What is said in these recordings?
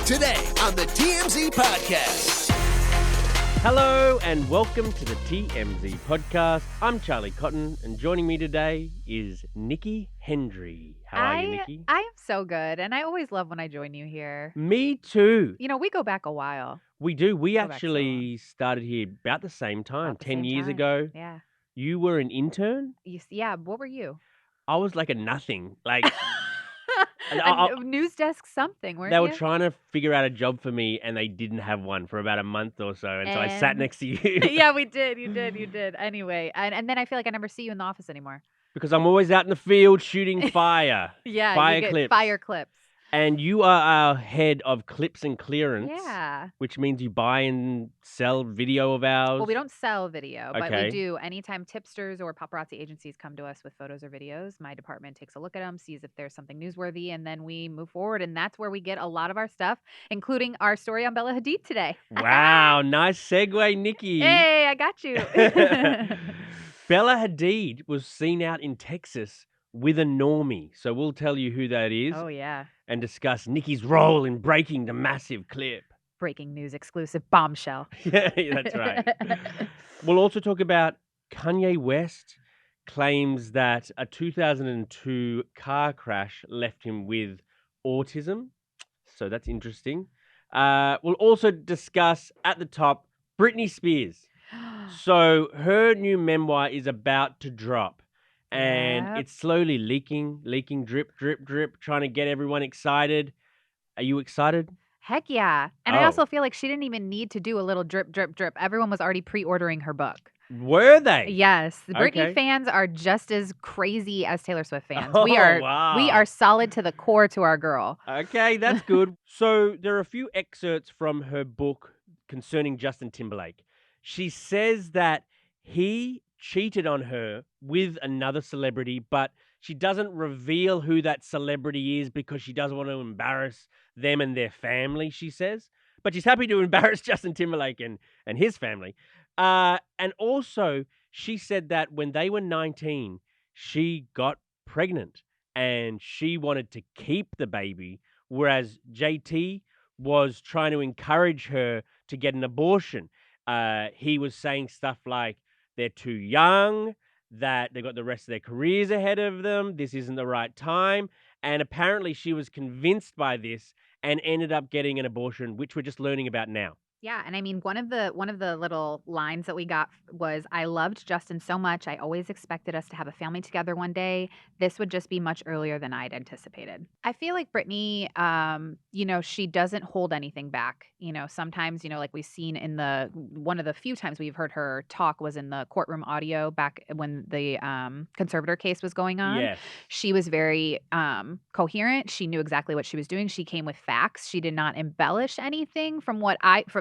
Today on the TMZ Podcast. Hello and welcome to the TMZ Podcast. I'm Charlie Cotton and joining me today is Nikki Hendry. How are you, Nikki? I am so good, and I always love when I join you here. Me too. You know, we go back a while. We do. We Go back so actually started here about the same time, About the 10 same years time. ago. Yeah. You were an intern. Yeah, what were you? I was like a nothing. Like I- News desk something, weren't they were you? trying to figure out a job for me and they didn't have one for about a month or so. And so I sat And- next to you. Yeah, we did. You did. Anyway, and then I feel like I never see you in the office anymore. Because I'm always out in the field shooting fire. Yeah, Fire you get clips. fire clips. And you are our head of clips and clearance. Yeah. Which means you buy and sell video of ours. Well, we don't sell video, but Okay. we do. Anytime tipsters or paparazzi agencies come to us with photos or videos, my department takes a look at them, sees if there's something newsworthy, and then we move forward. And that's where we get a lot of our stuff, including our story on Bella Hadid today. Wow, nice segue, Nikki. Hey, I got you. Bella Hadid was seen out in Texas with a normie. So we'll tell you who that is Oh, yeah. and discuss Nikki's role in breaking the massive clip. Breaking news exclusive bombshell. Yeah, that's right. We'll also talk about Kanye West claims that a 2002 car crash left him with autism. So that's interesting. We'll also discuss at the top Britney Spears. So her new memoir is about to drop. And Yep. it's slowly leaking, drip, trying to get everyone excited. Are you excited? Heck yeah. And I Oh. also feel like she didn't even need to do a little drip. Everyone was already pre-ordering her book. Were they? Yes. The Britney Okay. fans are just as crazy as Taylor Swift fans. Oh, we are wow. solid to the core to our girl. Okay, that's good. So there are a few excerpts from her book concerning Justin Timberlake. She says that he cheated on her with another celebrity, but she doesn't reveal who that celebrity is because she doesn't want to embarrass them and their family, she says. But she's happy to embarrass Justin Timberlake and his family. And also, she said that when they were 19, she got pregnant and she wanted to keep the baby, whereas JT was trying to encourage her to get an abortion. He was saying stuff like, they're too young, that they've got the rest of their careers ahead of them, this isn't the right time. And apparently she was convinced by this and ended up getting an abortion, which we're just learning about now. Yeah, and I mean one of the little lines that we got was, I loved Justin so much. I always expected us to have a family together one day. This would just be much earlier than I'd anticipated. I feel like Britney, she doesn't hold anything back. Sometimes, like we've seen in one of the few times we've heard her talk was in the courtroom audio back when the conservator case was going on. Yes. She was very coherent. She knew exactly what she was doing. She came with facts. She did not embellish anything from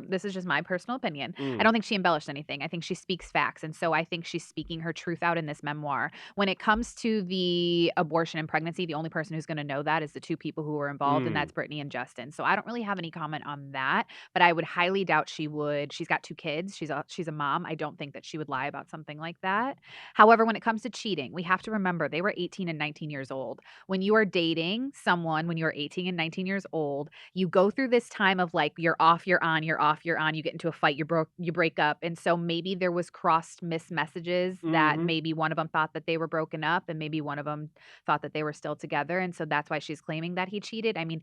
this is just my personal opinion. I don't think she embellished anything. I think she speaks facts. And so I think she's speaking her truth out in this memoir. When it comes to the abortion and pregnancy, the only person who's going to know that is the two people who were involved, and that's Britney and Justin. So I don't really have any comment on that, but I would highly doubt she would. She's got two kids. She's a mom. I don't think that she would lie about something like that. However, when it comes to cheating, we have to remember they were 18 and 19 years old. When you are dating someone, when you're 18 and 19 years old, you go through this time of like, you're off, you're on, you're off, you're on, you get into a fight, you break up. And so maybe there was crossed missed messages that maybe one of them thought that they were broken up and maybe one of them thought that they were still together. And so that's why she's claiming that he cheated. I mean,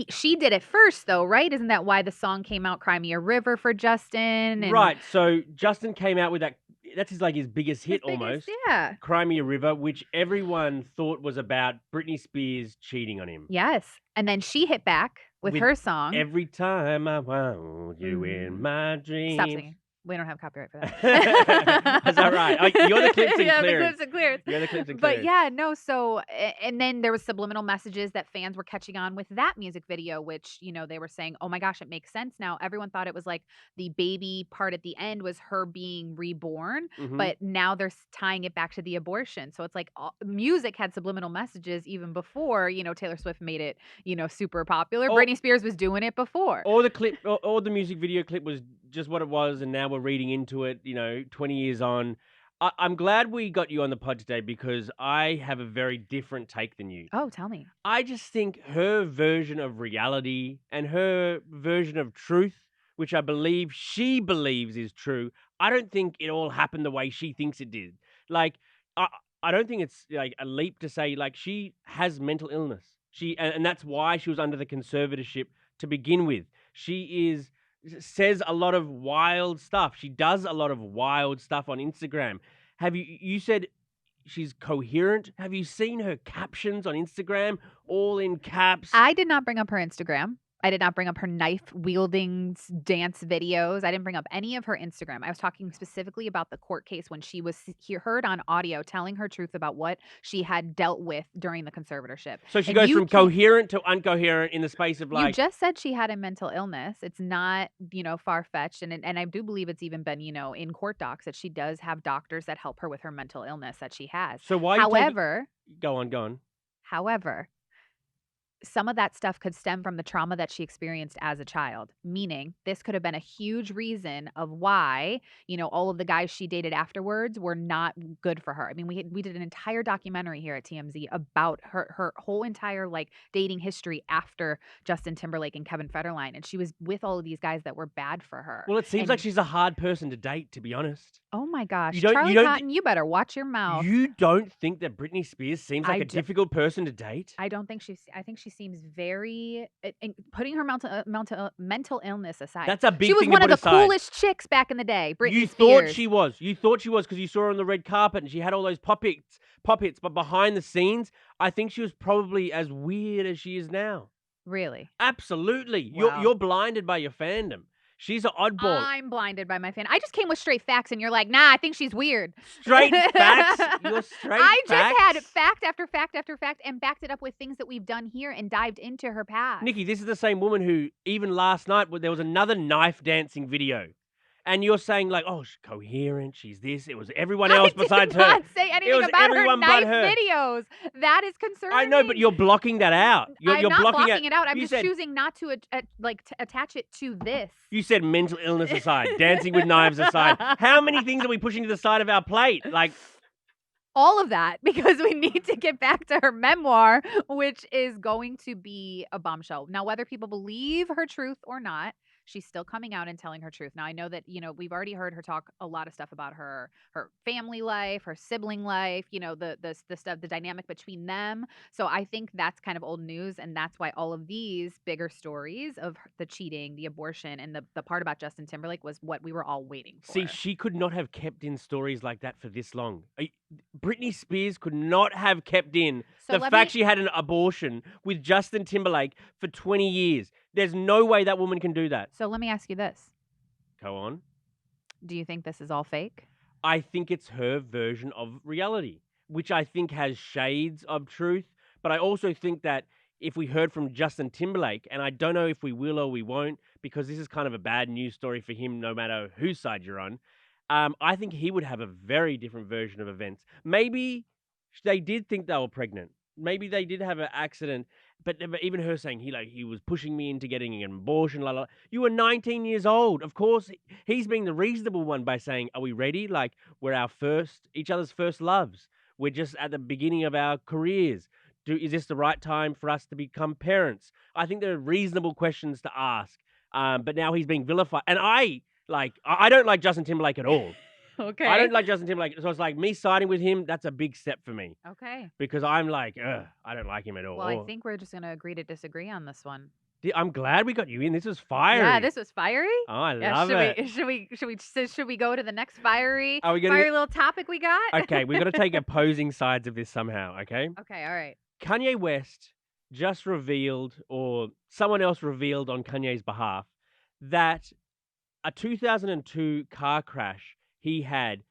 she did it first though, right? Isn't that why the song came out, Cry Me a River, for Justin? And Right. So Justin came out with that. That's his biggest hit almost. Yeah. Cry Me a River, which everyone thought was about Britney Spears cheating on him. Yes. And then she hit back with her song. Every time I want you in my dreams. Stop singing. We don't have copyright for that. Is that right? Oh, you're the clips and yeah, clearance. the clips and clearance. You're the clips and But clearance. yeah, no. So, and then there was subliminal messages that fans were catching on with that music video, which, they were saying, oh my gosh, it makes sense now. Everyone thought it was like the baby part at the end was her being reborn, but now they're tying it back to the abortion. So it's like music had subliminal messages even before, Taylor Swift made it, super popular. Britney Spears was doing it before. Or the music video clip was just what it was, and now we're reading into it, 20 years on. I'm glad we got you on the pod today because I have a very different take than you. Oh, tell me. I just think her version of reality and her version of truth, which I believe she believes is true, I don't think it all happened the way she thinks it did. Like, I, I don't think it's like a leap to say like she has mental illness. And that's why she was under the conservatorship to begin with. She says a lot of wild stuff. She does a lot of wild stuff on Instagram. You said she's coherent? Have you seen her captions on Instagram? All in caps. I did not bring up her Instagram. I did not bring up her knife wielding dance videos. I didn't bring up any of her Instagram. I was talking specifically about the court case when she was heard on audio telling her truth about what she had dealt with during the conservatorship. So she goes from coherent to incoherent in the space of like... You just said she had a mental illness. It's not, far-fetched. And I do believe it's even been, in court docs that she does have doctors that help her with her mental illness that she has. So why... However... Go on. However... some of that stuff could stem from the trauma that she experienced as a child, meaning this could have been a huge reason of why, all of the guys she dated afterwards were not good for her. I mean, we did an entire documentary here at TMZ about her whole entire dating history after Justin Timberlake and Kevin Federline, and she was with all of these guys that were bad for her. Well, it seems like she's a hard person to date, to be honest. Oh my gosh, Charlie Cotton, you better watch your mouth. You don't think that Britney Spears seems like a difficult person to date? I think she seems very, putting her mental illness aside. That's a big thing. She was one of the coolest chicks back in the day. Britney Spears. You thought she was because you saw her on the red carpet and she had all those pop hits. But behind the scenes, I think she was probably as weird as she is now. Really? Absolutely. Wow. You're blinded by your fandom. She's an oddball. I'm blinded by my fan. I just came with straight facts, and you're like, nah, I think she's weird. Straight facts? You're straight I facts? just had fact after fact after fact and backed it up with things that we've done here and dived into her past. Nikki, this is the same woman who, even last night, there was another knife dancing video. And you're saying like, oh, she's coherent, she's this. It was everyone else besides her. I did not say anything about her knife videos. That is concerning. I know, but you're blocking that out. I'm not blocking it out. I'm just choosing not to attach it to this. You said mental illness aside, dancing with knives aside. How many things are we pushing to the side of our plate? All of that, because we need to get back to her memoir, which is going to be a bombshell. Now, whether people believe her truth or not, she's still coming out and telling her truth. Now, I know that, we've already heard her talk a lot of stuff about her family life, her sibling life, the stuff, the dynamic between them. So I think that's kind of old news. And that's why all of these bigger stories of the cheating, the abortion, and the part about Justin Timberlake was what we were all waiting for. See, she could not have kept in stories like that for this long. Britney Spears could not have kept in the fact she had an abortion with Justin Timberlake for 20 years. There's no way that woman can do that. So let me ask you this. Go on. Do you think this is all fake? I think it's her version of reality, which I think has shades of truth. But I also think that if we heard from Justin Timberlake, and I don't know if we will or we won't, because this is kind of a bad news story for him no matter whose side you're on, I think he would have a very different version of events. Maybe they did think they were pregnant. Maybe they did have an accident. But even her saying he was pushing me into getting an abortion. La, la. You were 19 years old. Of course, he's being the reasonable one by saying, "Are we ready? Like we're each other's first loves. We're just at the beginning of our careers. Is this the right time for us to become parents?" I think there are reasonable questions to ask. But now he's being vilified, and I don't like Justin Timberlake at all. Okay. I don't like Justin Timberlake. So it's like me siding with him, that's a big step for me. Okay. Because I'm like, I don't like him at all. Well, I think we're just going to agree to disagree on this one. I'm glad we got you in. This was fiery. Yeah, this was fiery. Oh, I love it. Should we go to the next fiery little topic we got? Okay, we've got to take opposing sides of this somehow, okay? Okay, all right. Kanye West just revealed, or someone else revealed on Kanye's behalf, that a 2002 car crash he had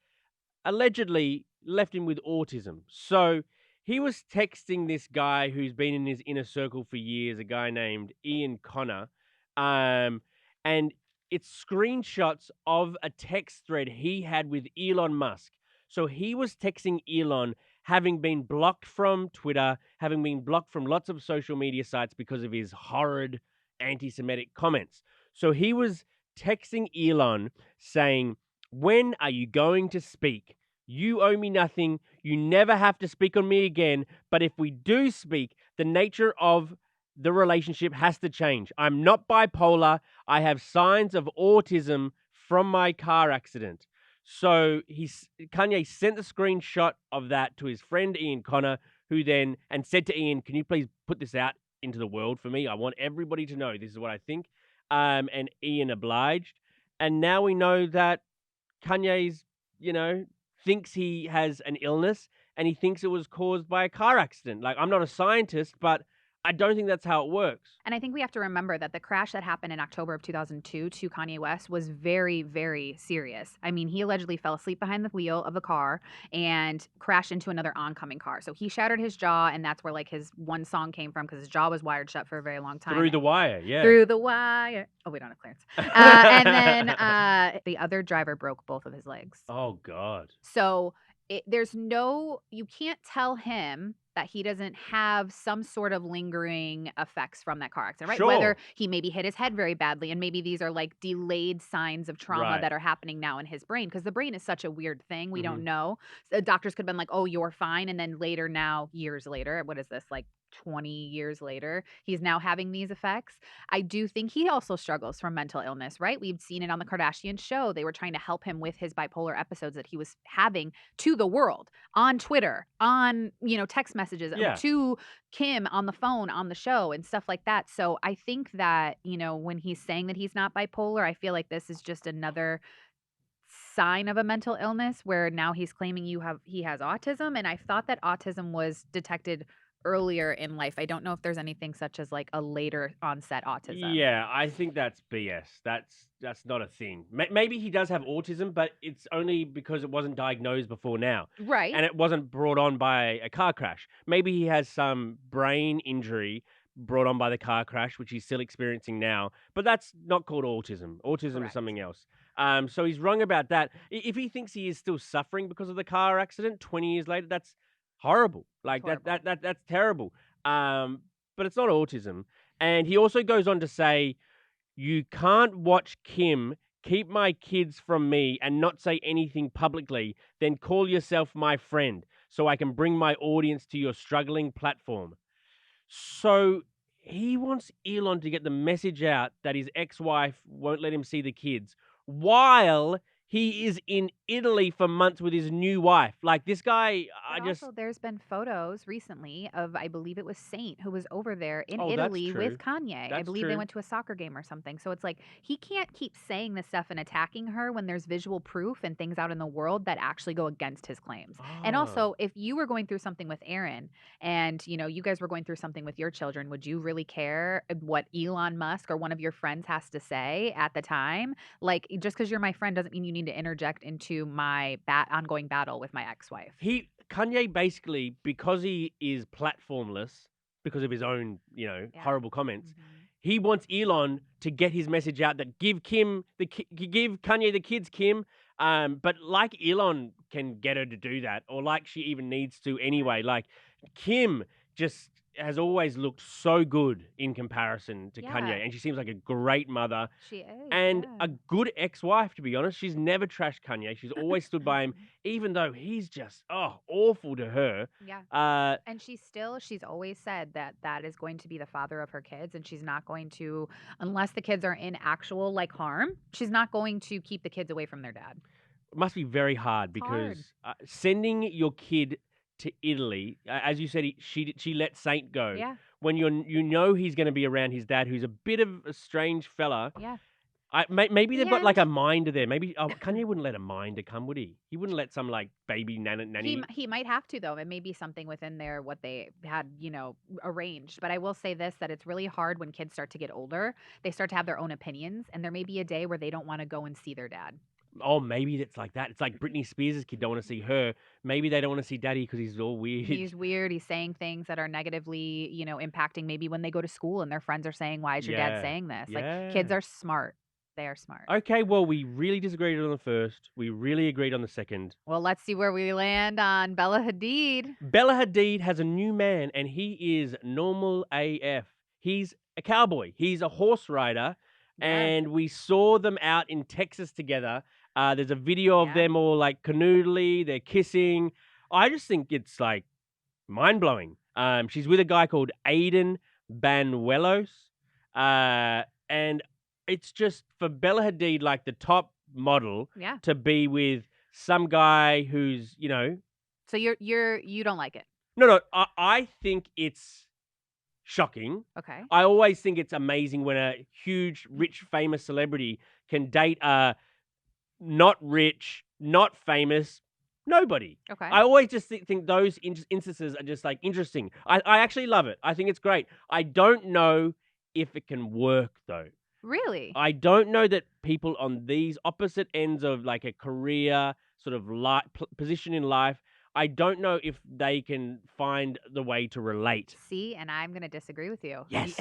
allegedly left him with autism. So he was texting this guy who's been in his inner circle for years, a guy named Ian Connor, and it's screenshots of a text thread he had with Elon Musk. So he was texting Elon, having been blocked from Twitter, having been blocked from lots of social media sites because of his horrid anti-Semitic comments. So he was texting Elon saying, "When are you going to speak? You owe me nothing. You never have to speak on me again. But if we do speak, the nature of the relationship has to change. I'm not bipolar. I have signs of autism from my car accident. So Kanye sent the screenshot of that to his friend Ian Connor, who then and said to Ian, "Can you please put this out into the world for me? I want everybody to know this is what I think." And Ian obliged. And now we know that Kanye's, thinks he has an illness and he thinks it was caused by a car accident. Like, I'm not a scientist, but I don't think that's how it works. And I think we have to remember that the crash that happened in October of 2002 to Kanye West was very, very serious. I mean, he allegedly fell asleep behind the wheel of the car and crashed into another oncoming car. So he shattered his jaw, and that's where like his one song came from because his jaw was wired shut for a very long time. Through the wire, yeah. Through the wire. Oh, we don't have clearance. And then the other driver broke both of his legs. Oh, God. So you can't tell him that he doesn't have some sort of lingering effects from that car accident, right? Sure. Whether he maybe hit his head very badly and maybe these are like delayed signs of trauma Right. that are happening now in his brain because the brain is such a weird thing. We Mm-hmm. don't know. The doctors could have been like, oh, you're fine. And then later now, years later, what is this, like 20 years later, he's now having these effects. I do think he also struggles from mental illness, right? We've seen it on the Kardashian show. They were trying to help him with his bipolar episodes that he was having to the world on Twitter, on, text messages Yeah. to Kim on the phone on the show and stuff like that. So I think that, when he's saying that he's not bipolar, I feel like this is just another sign of a mental illness where now he's claiming he has autism. And I thought that autism was detected earlier in life. I don't know if there's anything such as like a later onset autism. Yeah, I think that's BS. That's not a thing. Maybe he does have autism, but it's only because it wasn't diagnosed before now. Right. And it wasn't brought on by a car crash. Maybe he has some brain injury brought on by the car crash, which he's still experiencing now. But that's not called autism. Autism Correct. is something else. So he's wrong about that. If he thinks he is still suffering because of the car accident 20 years later, that's horrible. Like that's terrible. But it's not autism. And he also goes on to say, you can't watch Kim keep my kids from me and not say anything publicly, then call yourself my friend so I can bring my audience to your struggling platform. So he wants Elon to get the message out that his ex-wife won't let him see the kids while he is in Italy for months with his new wife. Like, this guy, Also, there's been photos recently of, I believe it was Saint, who was over there in that's Italy true. with Kanye. I That's believe true. they went to a soccer game or something. So it's like, he can't keep saying this stuff and attacking her when there's visual proof and things out in the world that actually go against his claims. And also, if you were going through something with Aaron and, you guys were going through something with your children, would you really care what Elon Musk or one of your friends has to say at the time? Like, just because you're my friend doesn't mean you need to interject into my ongoing battle with my ex-wife. Kanye basically, because he is platformless, because of his own, horrible comments, he wants Elon to get his message out that give Kanye the kids, Kim. But like Elon can get her to do that, or like she even needs to anyway. Like, Kim just has always looked so good in comparison to Kanye, and she seems like a great mother. She is. And a good ex-wife, to be honest. She's never trashed Kanye. She's always stood by him, even though he's just, awful to her. Yeah. And she's always said that is going to be the father of her kids, and she's not going to, unless the kids are in actual, like, harm, she's not going to keep the kids away from their dad. It must be very hard because sending your kid to Italy, as you said, she let Saint go. Yeah. When he's going to be around his dad, who's a bit of a strange fella. Yeah. Maybe they've got like a minder there. Maybe Kanye wouldn't let a minder come, would he? He wouldn't let some like baby nanny. He might have to, though. It may be something within there what they had, arranged. But I will say this, that it's really hard when kids start to get older. They start to have their own opinions, and there may be a day where they don't want to go and see their dad. Oh, maybe it's like that. It's like Britney Spears' kid don't want to see her. Maybe they don't want to see daddy because he's all weird. He's weird. He's saying things that are negatively, impacting maybe when they go to school and their friends are saying, why is your dad saying this? Like, kids are smart. They are smart. Okay, well, we really disagreed on the first. We really agreed on the second. Well, let's see where we land on Bella Hadid. Bella Hadid has a new man, and he is normal AF. He's a cowboy. He's a horse rider. And we saw them out in Texas together. There's a video of Yeah. them all like canoodly, they're kissing. I just think it's like mind blowing. She's with a guy called Aiden Banuelos, and it's just for Bella Hadid, like the top model, Yeah. to be with some guy who's, you know, So you don't like it. no. I think it's shocking. Okay. I always think it's amazing when a huge, rich, famous celebrity can date a not rich, not famous nobody. Okay. I always just think those instances are just like interesting. I actually love it. I think it's great. I don't know if it can work though. Really? I don't know that people on these opposite ends of like a career sort of position in life, I don't know if they can find the way to relate. See, and I'm going to disagree with you. Yes.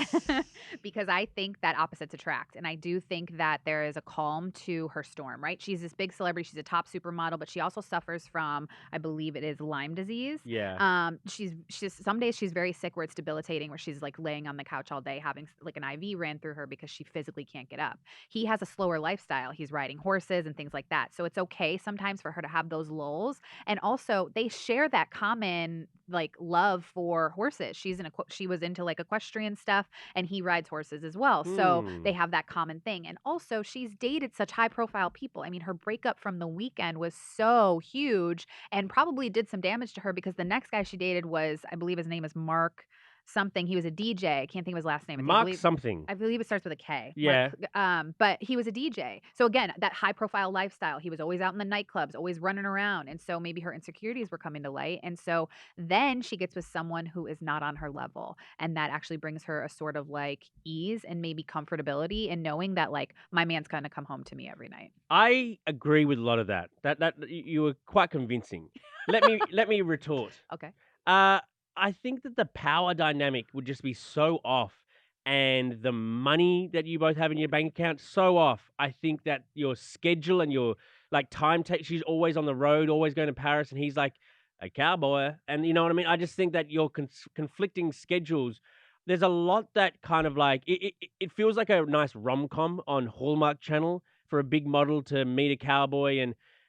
Because I think that opposites attract. And I do think that there is a calm to her storm, right? She's this big celebrity. She's a top supermodel, but she also suffers from, I believe it is Lyme disease. Yeah. She's some days she's very sick where it's debilitating, where she's like laying on the couch all day having like an IV ran through her because she physically can't get up. He has a slower lifestyle. He's riding horses and things like that. So it's okay sometimes for her to have those lulls. And also they share that common like love for horses. She was into like equestrian stuff, and he rides horses as well. So they have that common thing. And also she's dated such high profile people. I mean, her breakup from The Weeknd was so huge and probably did some damage to her, because the next guy she dated was, I believe his name is Mark something. He was a DJ. I can't think of his last name. Mark something. I believe it starts with a K. Yeah. Mark, but he was a DJ. So again, that high profile lifestyle. He was always out in the nightclubs, always running around. And so maybe her insecurities were coming to light. And so then she gets with someone who is not on her level. And that actually brings her a sort of like ease and maybe comfortability in knowing that like my man's going to come home to me every night. I agree with a lot of that. That you were quite convincing. Let me retort. Okay. I think that the power dynamic would just be so off, and the money that you both have in your bank account so off. I think that your schedule and your like time she's always on the road, always going to Paris, and he's like a cowboy, and you know what I mean? I just think that your conflicting schedules, there's a lot that kind of like it feels like a nice rom-com on Hallmark Channel for a big model to meet a cowboy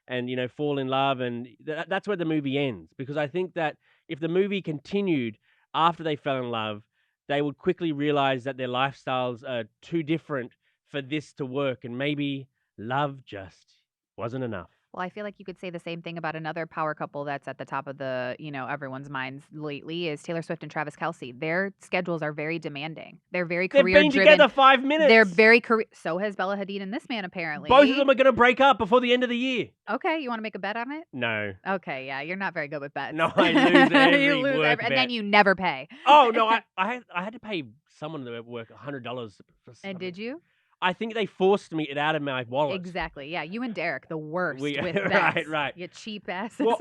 and you know, fall in love, and that's where the movie ends, because I think that if the movie continued after they fell in love, they would quickly realize that their lifestyles are too different for this to work, and maybe love just wasn't enough. Well, I feel like you could say the same thing about another power couple that's at the top of the, everyone's minds lately is Taylor Swift and Travis Kelce. Their schedules are very demanding. They're very They've career been driven. together 5 minutes. They're very career. So has Bella Hadid and this man apparently. Both of them are going to break up before the end of the year. Okay, you want to make a bet on it? No. Okay, yeah, you're not very good with bets. No, I lose every You lose work and bet. then you never pay. Oh no, I had to pay someone to work $100 for something. And did you? I think they forced me it out of my wallet. Exactly. Yeah, you and Derek, the worst with right, bets. right. You cheap asses. Well,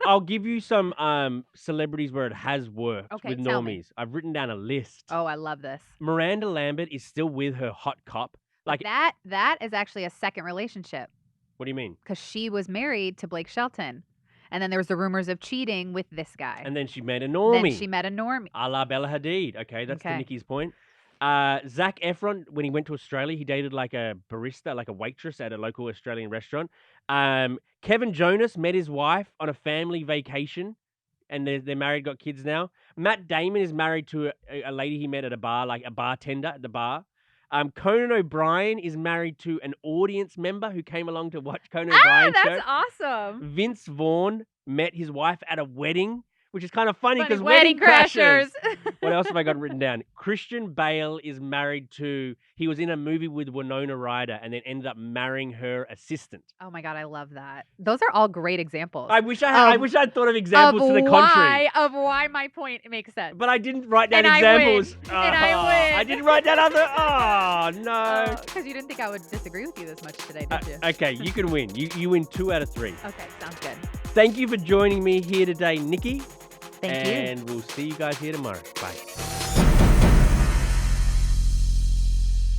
I'll give you some celebrities where it has worked Okay, with tell me. normies. I've written down a list. Oh, I love this. Miranda Lambert is still with her hot cop. Like, that is actually a second relationship, what do you mean? because she was married to Blake Shelton. And then there was the rumors of cheating with this guy. And then she met a normie. Then she met a normie. A la Bella Hadid. Okay, that's to Okay. Nikki's point. Zac Efron, when he went to Australia, he dated like a barista, like a waitress at a local Australian restaurant. Kevin Jonas met his wife on a family vacation, and they're married, got kids now. Matt Damon is married to a lady he met at a bar, like a bartender at the bar. Conan O'Brien is married to an audience member who came along to watch Conan O'Brien's show. That's awesome. Vince Vaughn met his wife at a wedding, which is kind of funny because Wedding crashers. What else have I got written down? Christian Bale is married to, he was in a movie with Winona Ryder and then ended up marrying her assistant. Oh my God, I love that. Those are all great examples. I wish I'd thought of examples to the contrary. Of why my point makes sense. But I didn't write down And examples. I win. I didn't write down other. Oh, no. Because you didn't think I would disagree with you this much today, did you? Okay, you can win. You win 2 out of 3. Okay, sounds good. Thank you for joining me here today, Nikki. Thank you. And we'll see you guys here tomorrow. Bye.